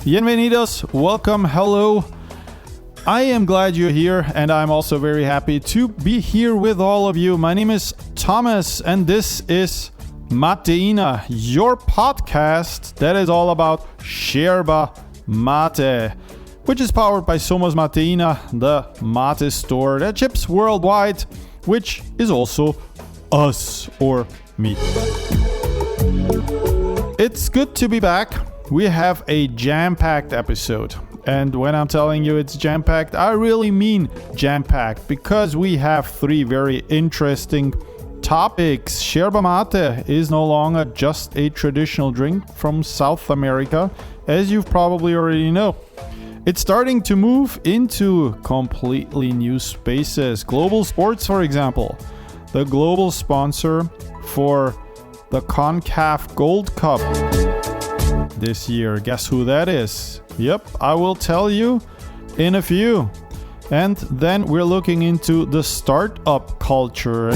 Bienvenidos, welcome, hello. I am glad you're here, and I'm also very happy to be here with all of you. My name is Thomas, and this is Mateina, your podcast that is all about Yerba Mate, which is powered by Somos Mateina, the mate store that ships worldwide, which is also us, or me. It's good to be back. We have a jam-packed episode. And when I'm telling you it's jam-packed, I really mean jam-packed, because we have three very interesting topics. Yerba mate is no longer just a traditional drink from South America, as you probably already know. It's starting to move into completely new spaces. Global Sports, for example, the global sponsor for the CONCACAF Gold Cup this year. Guess who that is? Yep, I will tell you in a few. And then we're looking into the startup culture.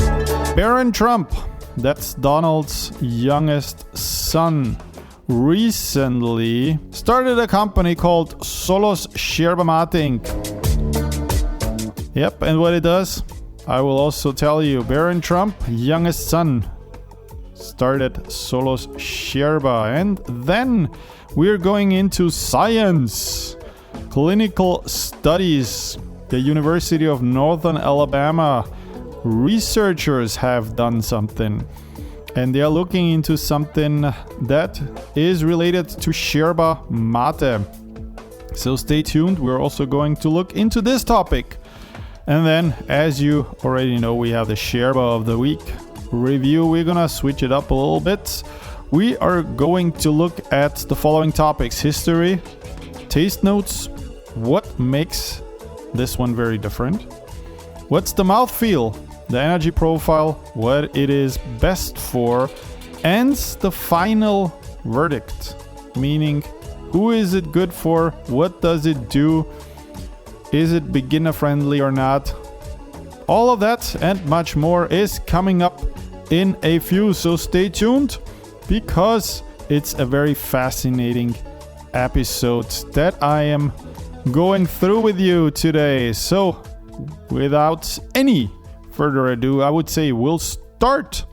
Barron Trump, that's Donald's youngest son, recently started a company called Solos Yerba Mate Inc. Yep, and what it does, I will also tell you. Barron Trump, youngest son, started Solos Yerba. And then we're going into science, clinical studies. The University of Northern Alabama researchers have done something, and they are looking into something that is related to Yerba Mate. So stay tuned. We're also going to look into this topic. And then, as you already know, we have the Yerba of the Week review. We're gonna switch it up a little bit. We are going to look at the following topics: history, taste notes, what makes this one very different, what's the mouthfeel, the energy profile, what it is best for, and the final verdict, meaning who is it good for, what does it do, is it beginner friendly or not. All of that and much more is coming up in a few, so stay tuned, because it's a very fascinating episode that I am going through with you today. So without any further ado, I would say we'll start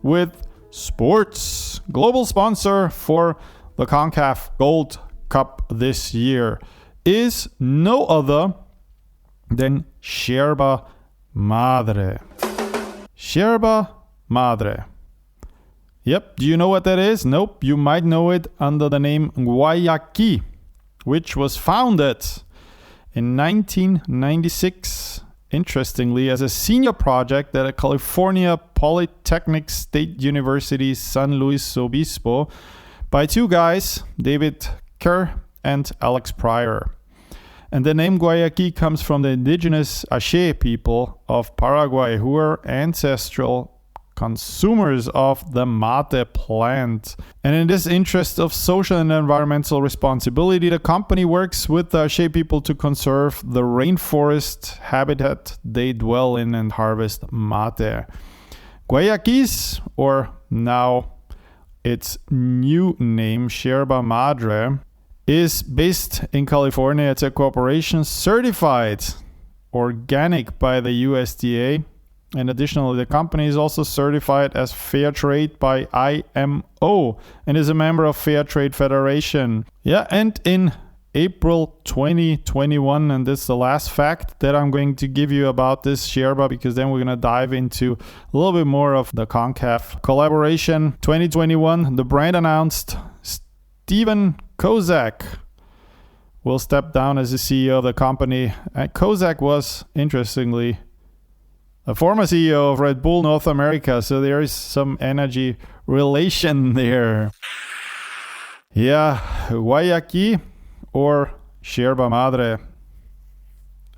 with sports. Global sponsor for the CONCACAF Gold Cup this year is no other than Yerba Madre. Yerba Madre. Yep, do you know what that is? Nope, you might know it under the name Guayaki, which was founded in 1996, interestingly, as a senior project at a California Polytechnic State University San Luis Obispo by two guys, David Kerr and Alex Pryor. And the name Guayaki comes from the indigenous Ache people of Paraguay, who are ancestral consumers of the mate plant. And in this interest of social and environmental responsibility, the company works with the Ache people to conserve the rainforest habitat they dwell in and harvest mate. Guayakis, or now its new name, Yerba Madre, is based in California. It's a corporation certified organic by the USDA. And additionally, the company is also certified as Fair Trade by IMO and is a member of Fair Trade Federation. Yeah, and in April 2021, and this is the last fact that I'm going to give you about this Yerba, because then we're going to dive into a little bit more of the CONCACAF collaboration. 2021, the brand announced Steven Kozak will step down as the CEO of the company. And Kozak was, interestingly, a former CEO of Red Bull North America, so there is some energy relation there. Yeah, Guayaki, or Yerba Madre,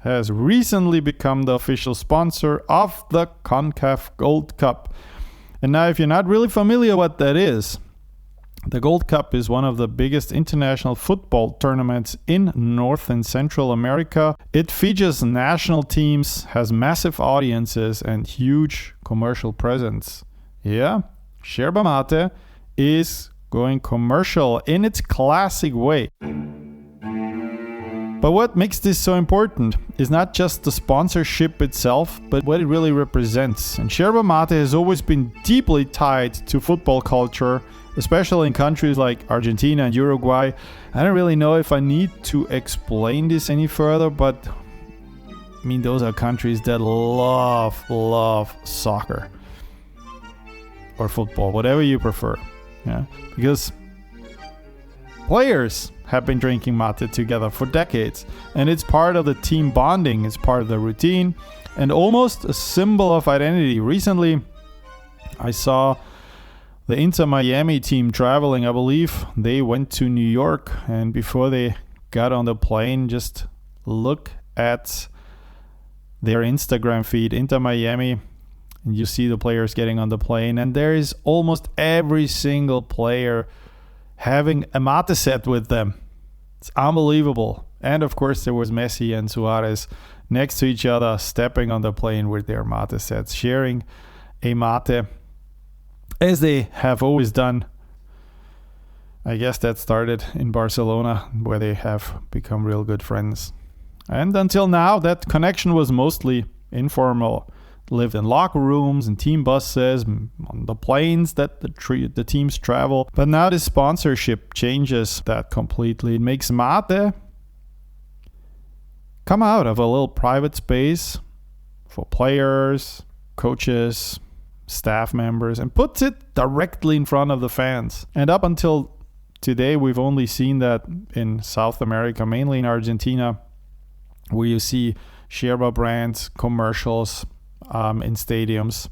has recently become the official sponsor of the CONCACAF Gold Cup. And now, if you're not really familiar what that is, the Gold Cup is one of the biggest international football tournaments in North and Central America. It features national teams, has massive audiences, and huge commercial presence. Yeah, Yerba Mate is going commercial in its classic way. But what makes this so important is not just the sponsorship itself, but what it really represents. And Yerba Mate has always been deeply tied to football culture, especially in countries like Argentina and Uruguay. I don't really know if I need to explain this any further, but I mean, those are countries that love soccer or football, whatever you prefer. Yeah, because players have been drinking mate together for decades, and it's part of the team bonding, it's part of the routine, and almost a symbol of identity. Recently, I saw the Inter Miami team traveling. I believe they went to New York, and before they got on the plane, just look at their Instagram feed, Inter Miami, and you see the players getting on the plane, and there is almost every single player having a mate set with them. It's unbelievable. And of course there was Messi and Suarez next to each other, stepping on the plane with their mate sets, sharing a mate, as they have always done. I guess that started in Barcelona, where they have become real good friends. And until now, that connection was mostly informal. Lived in locker rooms and team buses, on the planes that the teams travel. But now this sponsorship changes that completely. It makes mate come out of a little private space for players, coaches, staff members, and puts it directly in front of the fans. And up until today, we've only seen that in South America, mainly in Argentina, where you see Yerba brands, commercials, in stadiums.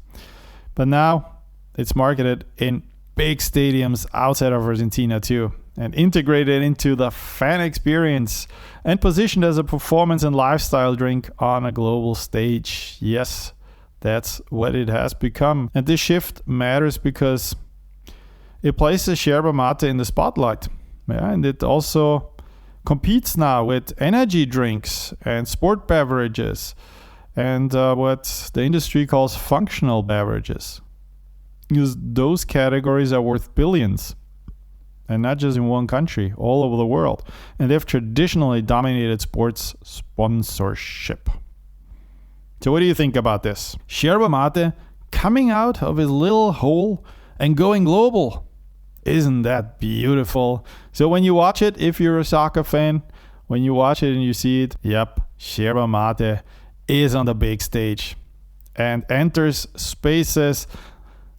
But now it's marketed in big stadiums outside of Argentina too, and integrated into the fan experience and positioned as a performance and lifestyle drink on a global stage. Yes, that's what it has become. And this shift matters because it places Yerba Mate in the spotlight. Yeah, and it also competes now with energy drinks and sport beverages and what the industry calls functional beverages. Because those categories are worth billions. And not just in one country, all over the world. And they've traditionally dominated sports sponsorship. So what do you think about this? Yerba Mate coming out of his little hole and going global. Isn't that beautiful? So when you watch it, if you're a soccer fan, when you watch it and you see it, yep, Yerba Mate is on the big stage and enters spaces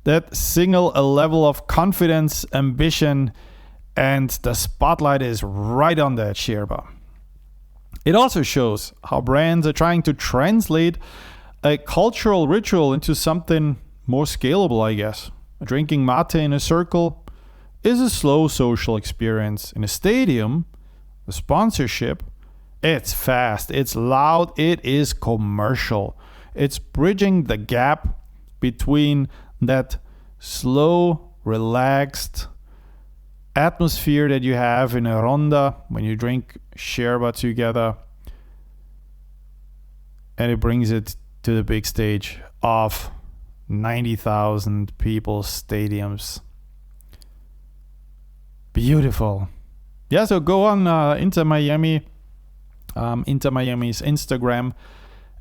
that signal a level of confidence, ambition, and the spotlight is right on that Yerba. It also shows how brands are trying to translate a cultural ritual into something more scalable, I guess. Drinking mate in a circle is a slow social experience. In a stadium, a sponsorship, it's fast, it's loud, it is commercial. It's bridging the gap between that slow, relaxed atmosphere that you have in a ronda when you drink Yerba together, and it brings it to the big stage of 90,000 people stadiums. Beautiful. Yeah, so go on Inter Miami's Instagram,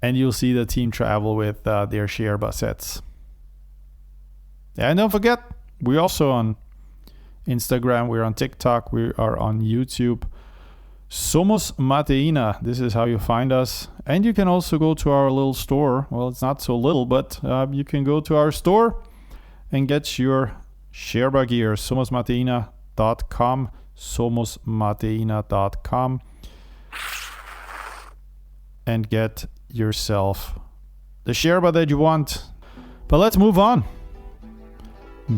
and you'll see the team travel with their Yerba sets. Yeah, and don't forget, we're also on Instagram, we're on TikTok, we are on YouTube. Somos Mateina, this is how you find us. And you can also go to our little store. Well, it's not so little, but you can go to our store and get your Yerba gear. SomosMateina.com, SomosMateina.com, and get yourself the Yerba that you want. But let's move on.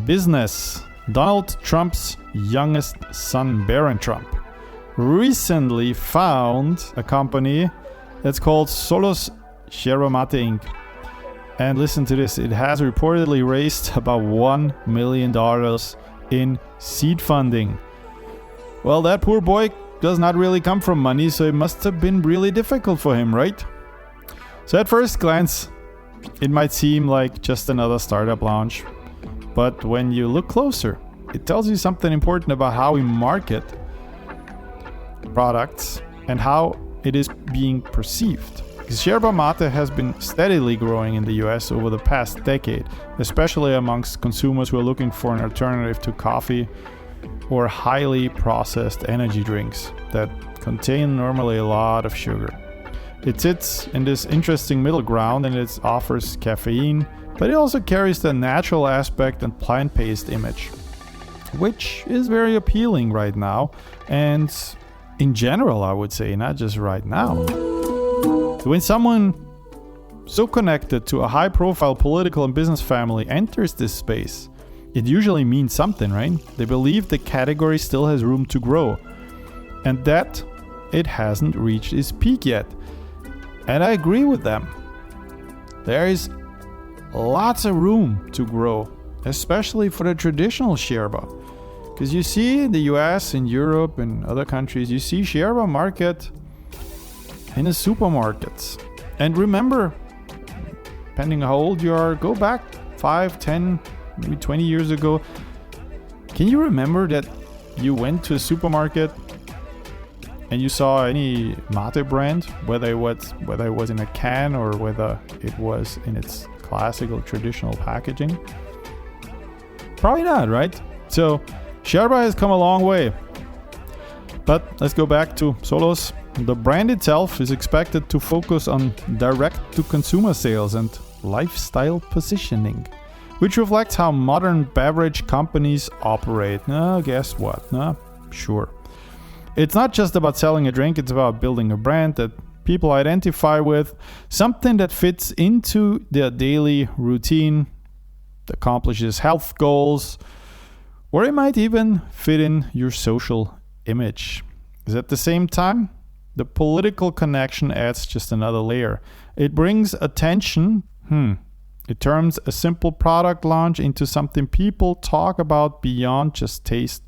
Business. Donald Trump's youngest son, Barron Trump, recently found a company that's called Solos Yerba Mate Inc. And listen to this, it has reportedly raised about $1 million in seed funding. Well, that poor boy does not really come from money, so it must have been really difficult for him, right? So at first glance, it might seem like just another startup launch. But when you look closer, it tells you something important about how we market products and how it is being perceived. Yerba mate has been steadily growing in the US over the past decade, especially amongst consumers who are looking for an alternative to coffee or highly processed energy drinks that contain normally a lot of sugar. It sits in this interesting middle ground and it offers caffeine, but it also carries the natural aspect and plant-based image, which is very appealing right now, and in general, I would say, not just right now. When someone so connected to a high-profile political and business family enters this space, it usually means something, right? They believe the category still has room to grow, and that it hasn't reached its peak yet. And I agree with them. There is lots of room to grow, especially for the traditional Yerba. Because you see in the US, in Europe, and other countries, you see Yerba market in the supermarkets. And remember, depending how old you are, go back 5, 10, maybe 20 years ago. Can you remember that you went to a supermarket and you saw any mate brand, whether it was in a can or whether it was in its classical traditional packaging? Probably not, right? So Yerba has come a long way. But let's go back to Solos. The brand itself is expected to focus on direct-to-consumer sales and lifestyle positioning, which reflects how modern beverage companies operate. Guess what? Sure. It's not just about selling a drink, it's about building a brand that people identify with, something that fits into their daily routine, that accomplishes health goals, or it might even fit in your social image. At the same time, the political connection adds just another layer. It brings attention. It turns a simple product launch into something people talk about beyond just taste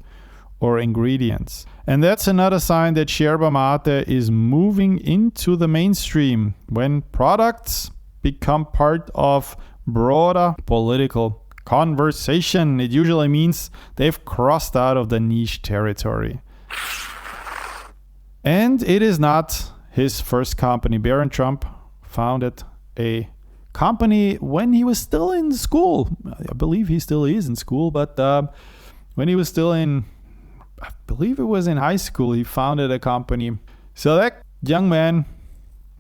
or ingredients. And that's another sign that Yerba mate is moving into the mainstream. When products become part of broader political conversation, it usually means they've crossed out of the niche territory. And it is not his first company. Barron Trump founded a company when he was still in school. I believe he still is in school, but when he was still in, I believe it was in high school, he founded a company. So that young man,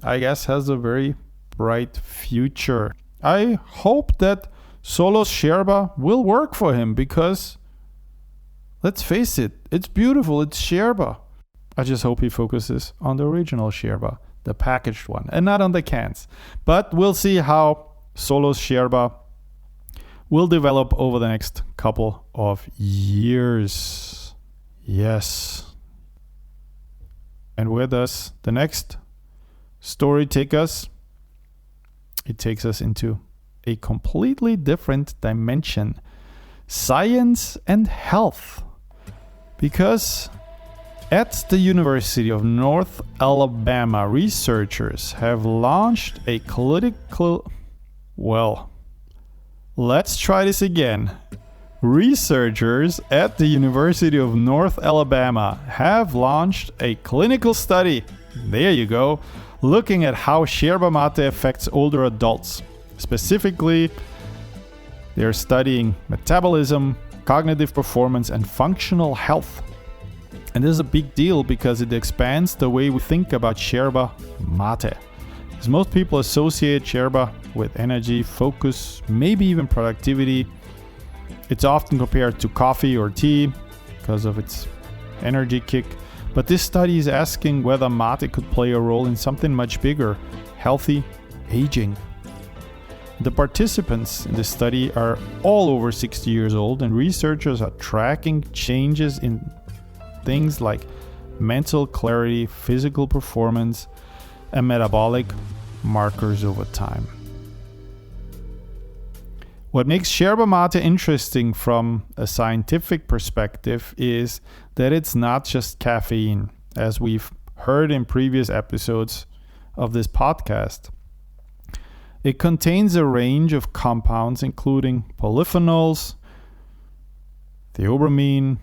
I guess, has a very bright future. I hope that Solos Yerba will work for him because, let's face it, it's beautiful, it's Yerba. I just hope he focuses on the original Yerba, the packaged one, and not on the cans. But we'll see how Solos Yerba will develop over the next couple of years. Yes. And where does the next story take us? It takes us into a completely different dimension. Science and health. Because at the University of North Alabama, researchers have launched a let's try this again. Researchers at the University of North Alabama have launched a clinical study, there you go, looking at how Yerba mate affects older adults. Specifically, they're studying metabolism, cognitive performance, and functional health. And this is a big deal because it expands the way we think about Yerba mate. As most people associate Yerba with energy, focus, maybe even productivity. It's often compared to coffee or tea because of its energy kick. But this study is asking whether mate could play a role in something much bigger, healthy aging. The participants in this study are all over 60 years old, and researchers are tracking changes in things like mental clarity, physical performance, and metabolic markers over time. What makes Yerba mate interesting from a scientific perspective is that it's not just caffeine, as we've heard in previous episodes of this podcast. It contains a range of compounds including polyphenols, theobromine,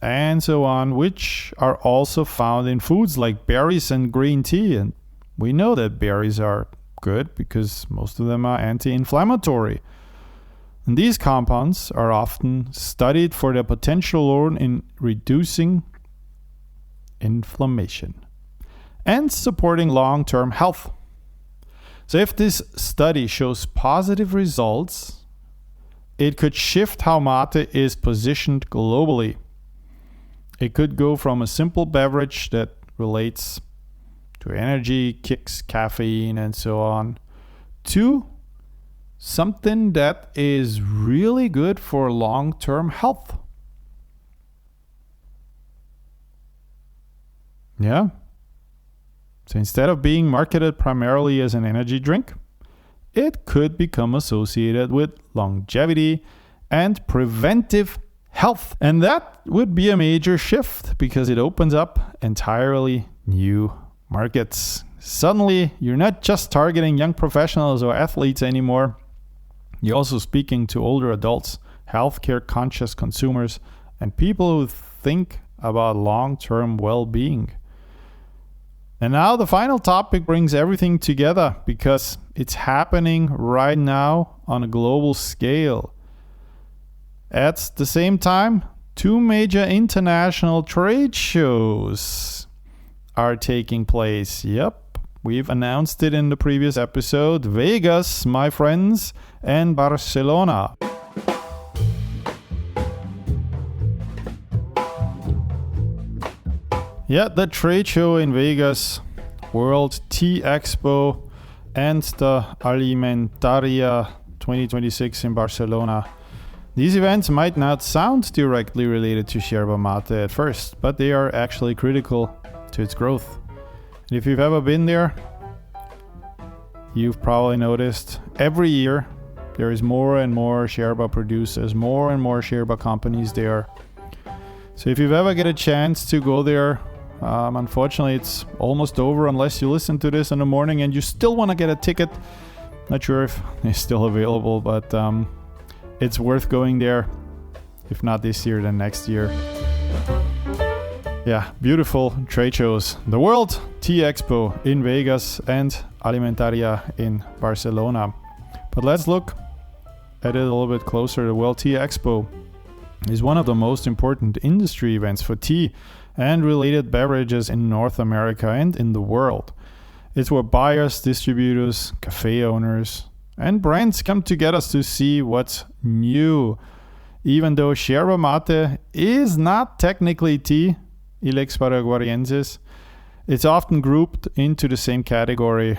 and so on, which are also found in foods like berries and green tea. And we know that berries are good because most of them are anti-inflammatory. And these compounds are often studied for their potential role in reducing inflammation and supporting long-term health. So if this study shows positive results, it could shift how mate is positioned globally. It could go from a simple beverage that relates to energy, kicks, caffeine, and so on, to something that is really good for long-term health. Yeah. So instead of being marketed primarily as an energy drink, it could become associated with longevity and preventive health. And that would be a major shift because it opens up entirely new markets. Suddenly, you're not just targeting young professionals or athletes anymore. You're also speaking to older adults, healthcare conscious consumers, and people who think about long-term well-being. And now the final topic brings everything together because it's happening right now on a global scale. At the same time, 2 major international trade shows are taking place. Yep. We've announced it in the previous episode. Vegas, my friends, and Barcelona. Yeah, the trade show in Vegas, World Tea Expo, and the Alimentaria 2026 in Barcelona. These events might not sound directly related to Yerba Mate at first, but they are actually critical to its growth. And if you've ever been there, you've probably noticed every year there is more and more Yerba producers, more and more Yerba companies there. So if you've ever get a chance to go there, unfortunately it's almost over unless you listen to this in the morning and you still want to get a ticket. Not sure if it's still available, but it's worth going there. If not this year, then next year. Yeah, beautiful trade shows. The World Tea Expo in Vegas and Alimentaria in Barcelona. But let's look at it a little bit closer. The World Tea Expo is one of the most important industry events for tea and related beverages in North America and in the world. It's where buyers, distributors, cafe owners, and brands come together to see what's new. Even though Yerba Mate is not technically tea, Ilex paraguariensis, it's often grouped into the same category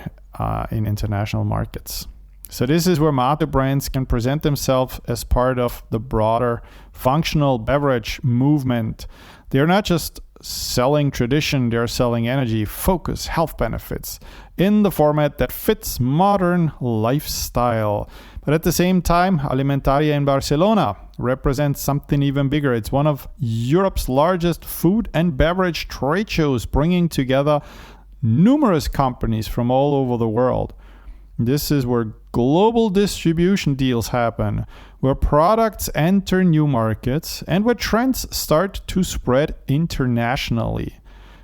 in international markets. So this is where mate brands can present themselves as part of the broader functional beverage movement. They're not just selling tradition, they're selling energy, focus, health benefits in the format that fits modern lifestyle. But at the same time, Alimentaria in Barcelona represents something even bigger. It's one of Europe's largest food and beverage trade shows, bringing together numerous companies from all over the world. This is where global distribution deals happen, where products enter new markets, and where trends start to spread internationally.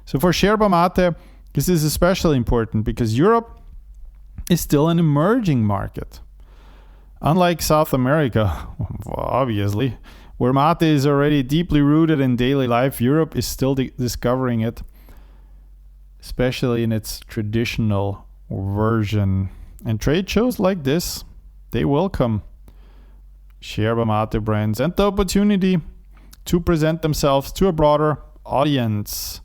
So for Yerba Mate, this is especially important because Europe is still an emerging market. Unlike South America, obviously, where mate is already deeply rooted in daily life, Europe is still discovering it, especially in its traditional version. And trade shows like this, they welcome Yerba Mate brands and the opportunity to present themselves to a broader audience.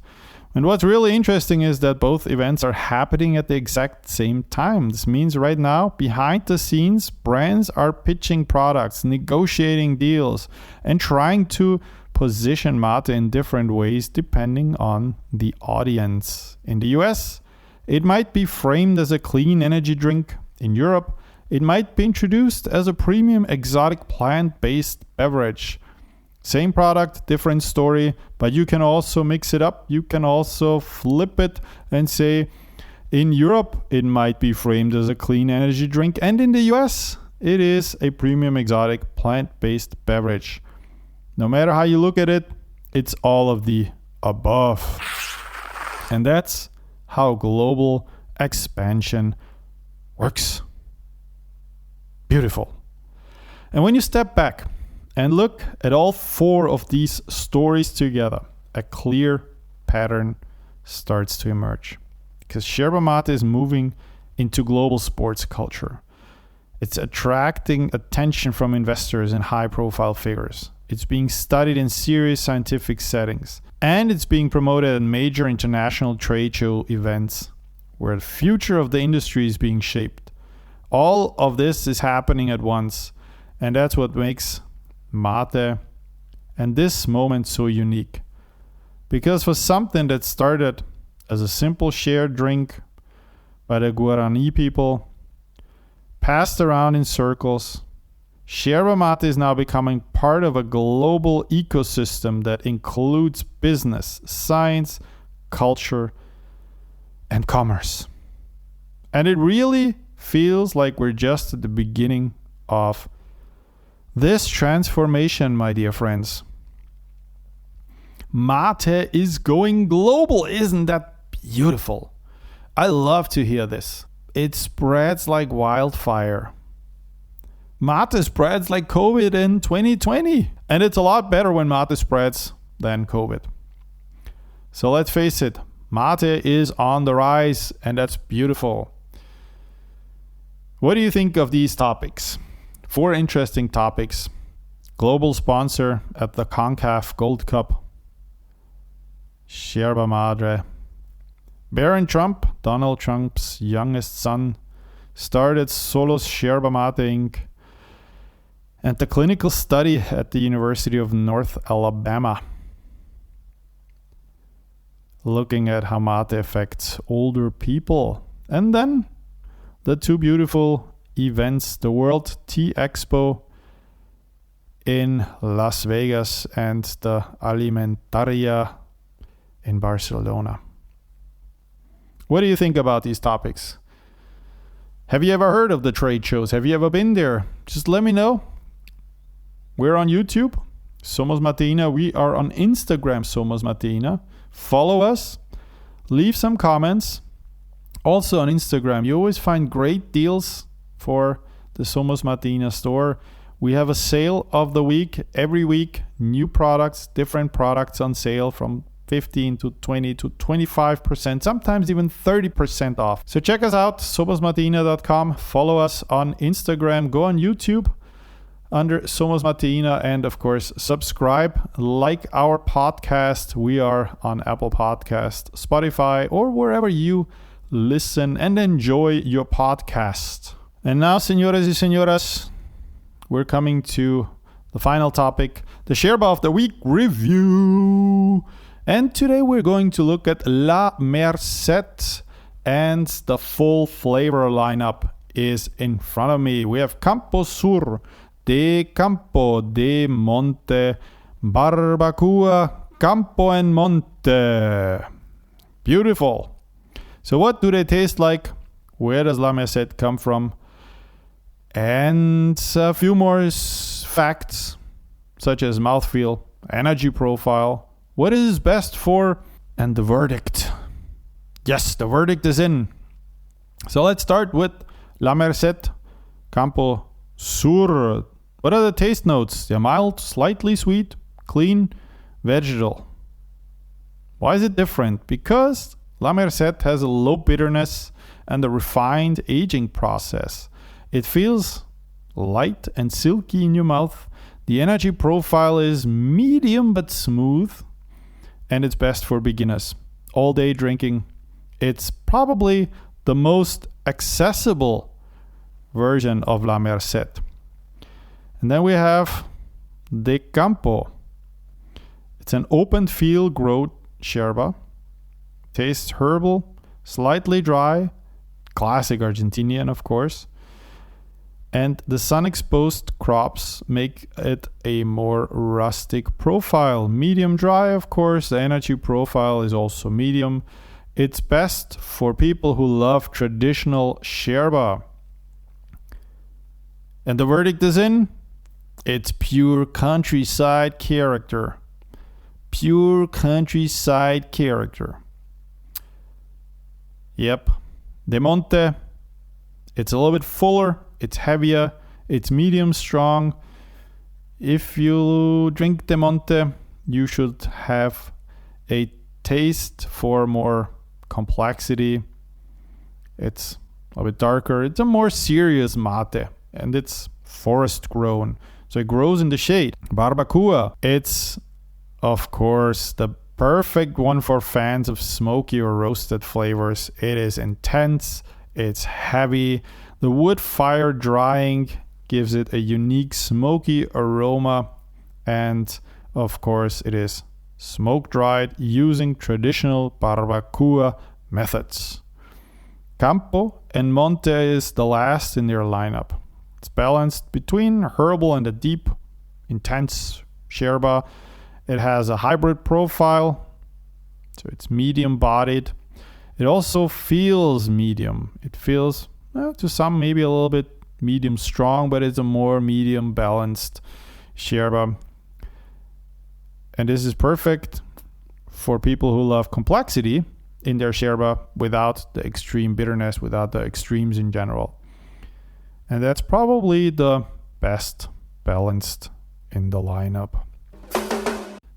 And what's really interesting is that both events are happening at the exact same time. This means right now, behind the scenes, brands are pitching products, negotiating deals, and trying to position mate in different ways depending on the audience. In the US, it might be framed as a clean energy drink. In Europe, it might be introduced as a premium exotic plant-based beverage. Same product, different story, but you can also mix it up. You can also flip it and say, in Europe, it might be framed as a clean energy drink, and in the US, it is a premium exotic plant-based beverage. No matter how you look at it, It's all of the above. And that's how global expansion works. Beautiful. And when you step back and look at all 4 of these stories together, a clear pattern starts to emerge. Because Yerba Mate is moving into global sports culture. It's attracting attention from investors and high-profile figures. It's being studied in serious scientific settings. And it's being promoted at major international trade show events where the future of the industry is being shaped. All of this is happening at once. And that's what makes Mate and this moment so unique. Because for something that started as a simple shared drink by the Guarani people, passed around in circles, Yerba Mate is now becoming part of a global ecosystem that includes business, science, culture, and commerce. And it really feels like we're just at the beginning of this transformation, my dear friends. Mate is going global. Isn't that beautiful? I love to hear this. It spreads like wildfire. Mate spreads like COVID in 2020. And it's a lot better when Mate spreads than COVID. So let's face it, Mate is on the rise, and that's beautiful. What do you think of these topics? 4 interesting topics. Global sponsor at the CONCACAF Gold Cup. Yerba Mate. Barron Trump, Donald Trump's youngest son, started Solos Yerba Mate Inc. and the clinical study at the University of North Alabama, looking at how mate affects older people. And then the 2 beautiful events, the World Tea Expo in Las Vegas and the Alimentaria in Barcelona. What do you think about these topics? Have you ever heard of the trade shows? Have you ever been there? Just let me know. We're on YouTube, Somos Mateina. We are on Instagram, Somos Mateina. Follow us. Leave some comments. Also on Instagram, you always find great deals for the Somos Mateina store. We have a sale of the week. Every week, new products, different products on sale from 15 to 20 to 25%, sometimes even 30% off. So check us out, somosmateina.com. Follow us on Instagram. Go on YouTube under Somos Mateina, and of course, subscribe. Like our podcast. We are on Apple Podcast, Spotify, or wherever you listen and enjoy your podcast. And now, señores y señoras, we're coming to the final topic, the Yerba of the Week review. And today we're going to look at La Merced, and the full flavor lineup is in front of me. We have Campo Sur, de Campo, de Monte, Barbacoa, Campo en Monte. Beautiful. So what do they taste like? Where does La Merced come from? And a few more facts, such as mouthfeel, energy profile, what is best for, and the verdict. Yes, the verdict is in. So let's start with La Merced Campo Sur. What are the taste notes? They're mild, slightly sweet, clean, vegetal. Why is it different? Because La Merced has a low bitterness and a refined aging process. It feels light and silky in your mouth. The energy profile is medium but smooth. And it's best for beginners. All day drinking. It's probably the most accessible version of La Merced. And then we have De Campo. It's an open field growth yerba. Tastes herbal, slightly dry, classic Argentinian, of course. And the sun-exposed crops make it a more rustic profile. Medium dry, of course. The energy profile is also medium. It's best for people who love traditional yerba. And the verdict is in. It's pure countryside character. pure countryside character. Yep, De Monte, it's a little bit fuller, it's heavier, it's medium strong. If you drink De Monte, you should have a taste for more complexity. It's a bit darker. It's a more serious mate, and it's forest grown, so it grows in the shade. Barbacoa, it's of course the perfect one for fans of smoky or roasted flavors. It is intense, it's heavy. The wood fire drying gives it a unique smoky aroma, and of course it is smoke dried using traditional barbacoa methods. Campo and Monte is the last in their lineup. It's balanced between herbal and a deep, intense Yerba. It has a hybrid profile, so it's medium bodied. It also feels medium. It feels, to some, maybe a little bit medium strong, but it's a more medium balanced Yerba. And this is perfect for people who love complexity in their Yerba without the extreme bitterness, without the extremes in general. And that's probably the best balanced in the lineup.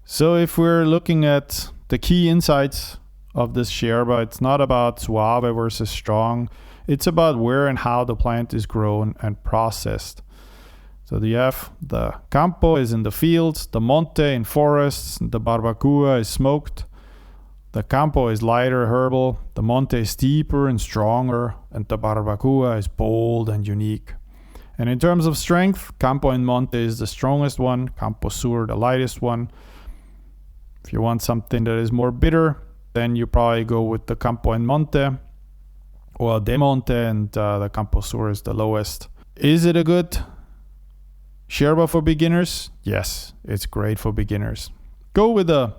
So if we're looking at the key insights of this Yerba, it's not about suave versus strong. It's about where and how the plant is grown and processed. So you have the Campo is in the fields, the Monte in forests, the Barbacoa is smoked. The Campo is lighter herbal, the Monte is deeper and stronger, and the Barbacoa is bold and unique. And in terms of strength, Campo and Monte is the strongest one, Campo Sur the lightest one. If you want something that is more bitter, then you probably go with the Campo and Monte, or De Monte, and the Campo Sur is the lowest. Is it a good Yerba for beginners? Yes, it's great for beginners. Go with a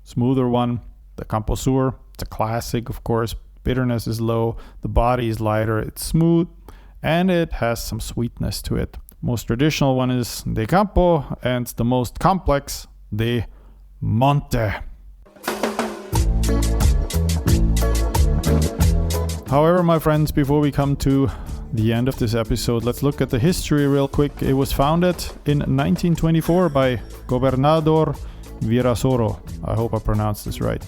smoother one, the Campo Sur. It's a classic, of course. Bitterness is low, the body is lighter, it's smooth, and it has some sweetness to it. Most traditional one is De Campo, and the most complex, De Monte. However, my friends, before we come to the end of this episode, let's look at the history real quick. It was founded in 1924 by Gobernador Virasoro. I hope I pronounced this right.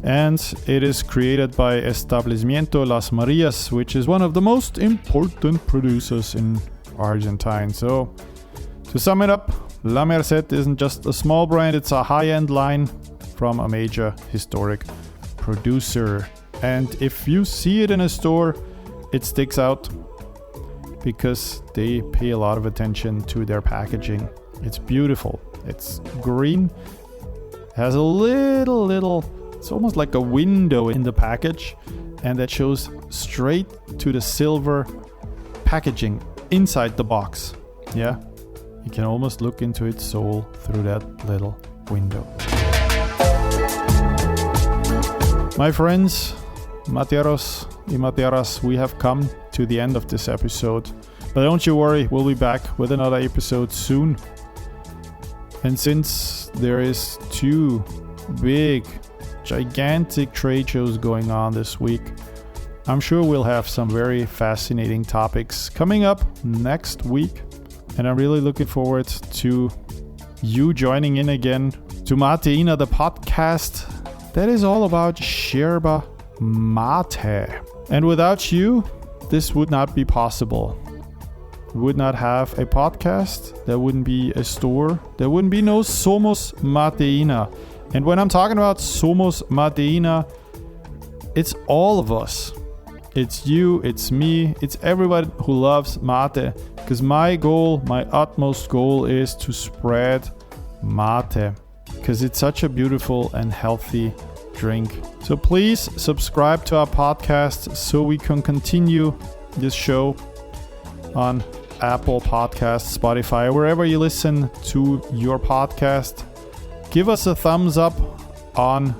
And it is created by Establecimiento Las Marias, which is one of the most important producers in Argentina. So, to sum it up, La Merced isn't just a small brand, it's a high-end line from a major historic producer. And if you see it in a store, it sticks out because they pay a lot of attention to their packaging. It's beautiful. It's green. Has a little, it's almost like a window in the package, and that shows straight to the silver packaging inside the box. Yeah, you can almost look into its soul through that little window. My friends, Materos y Materas, we have come to the end of this episode. But don't you worry, we'll be back with another episode soon. And since there is 2 big, gigantic trade shows going on this week, I'm sure we'll have some very fascinating topics coming up next week. And I'm really looking forward to you joining in again to Mateina, the podcast that is all about Yerba Mate. And without you, this would not be possible. We would not have a podcast, there wouldn't be a store, there wouldn't be no Somos Mateina. And when I'm talking about Somos Mateina, it's all of us. It's you, it's me, it's everybody who loves mate. Because my goal, my utmost goal is to spread mate. Because it's such a beautiful and healthy drink. So please subscribe to our podcast so we can continue this show on Apple Podcasts, Spotify, wherever you listen to your podcast. Give us a thumbs up on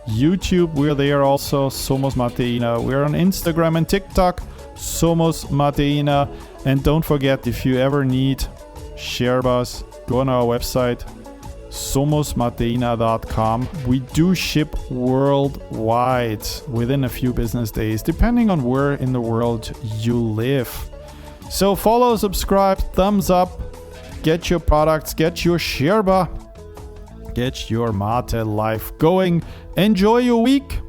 YouTube. We're there also, Somos Mateina. We're on Instagram and TikTok, Somos Mateina. And don't forget, if you ever need Yerbas, go on our website, somosmateina.com. We do ship worldwide within a few business days, depending on where in the world you live. So follow, subscribe, thumbs up, get your products, get your Yerba, get your mate life going. Enjoy your week,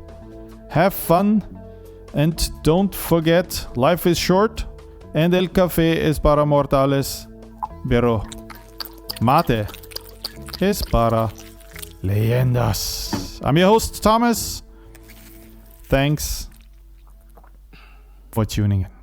have fun, and don't forget, life is short and el café es para mortales, pero mate es para leyendas. I'm your host, Thomas. Thanks for tuning in.